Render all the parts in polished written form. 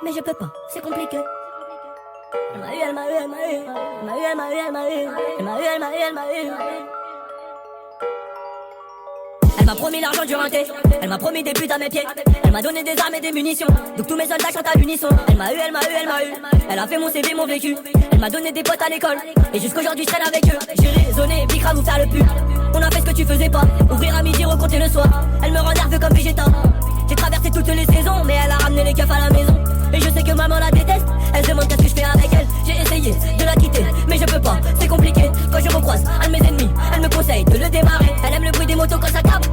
mais je peux pas, c'est compliqué. Elle m'a eu, elle m'a eu, elle m'a eu, elle m'a eu, elle m'a eu, elle m'a eu, elle m'a eu, elle m'a eu, elle m'a eu. Elle m'a promis l'argent du rinté, elle m'a promis des buts à mes pieds. Elle m'a donné des armes et des munitions, donc tous mes soldats chantent à l'unisson. Elle m'a eu, elle m'a eu, elle m'a eu. Elle a fait mon CV, mon vécu. Elle m'a donné des potes à l'école, et jusqu'aujourd'hui je traîne avec eux. J'ai raisonné, bicra vous faire le pub. On a fait ce que tu faisais pas, ouvrir à midi, recompter le soir. Elle me rend nerveux comme Vegeta. J'ai traversé toutes les saisons, mais elle a ramené les keufs à la maison. Et je sais que maman la déteste, elle se demande qu'est-ce que je fais avec elle. J'ai essayé de la quitter, mais je peux pas, c'est compliqué. Quand je recroise un de mes ennemis, elle me conseille de le démarrer. Elle aime le bruit des motos quand ça tape,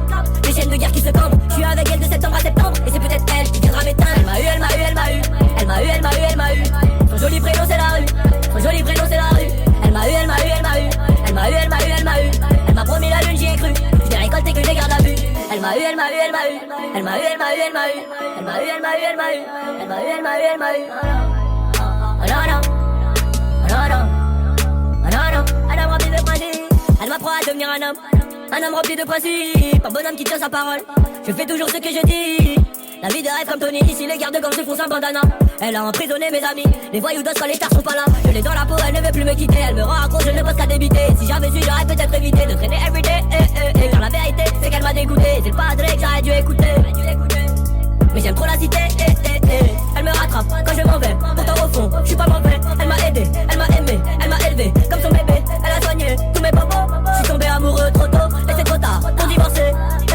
les chaînes de guerre qui se campent. Je suis avec elle de septembre à septembre, et c'est peut-être elle qui viendra m'éteindre. Elle m'a eu, elle m'a eu, elle m'a eu. Elle m'a eu, elle m'a eu, elle m'a eu. Son joli prénom c'est la rue, son joli prénom c'est la rue. Elle m'a eu, elle m'a eu, elle m'a eu. Elle m'a eu, elle m'a eu, elle m'a eu. Elle m'a promis la lune, j'y ai cru. Je l'ai récolté que je les garde à vue. Elle m'a eu, elle m'a eu, elle m'a eu. Elle m'a eu, elle m'a eu, elle m'a eu. Elle m'a eu, elle m'a eu, elle m'a eu. Elle m'a eu, elle m'a eu, elle m'a eu. Oh non, non. Oh non, non. Oh non, non. Un homme rempli de principes. Elle m'apprend à devenir un homme rempli de principes. Un bonhomme qui tient sa parole. Je fais toujours ce que je dis. La vie de rêve comme Tony, ici les gardes-gangs se font un bandana. Elle a emprisonné mes amis, les voyous d'os quand les stars sont pas là. Je l'ai dans la peau, elle ne veut plus me quitter. Elle me rend accro, je ne pense qu'à débiter. Si j'avais su, j'aurais peut-être évité de traîner everyday. Car la vérité, c'est qu'elle m'a dégoûté. C'est le padre que j'aurais dû écouter. Mais j'aime trop la cité.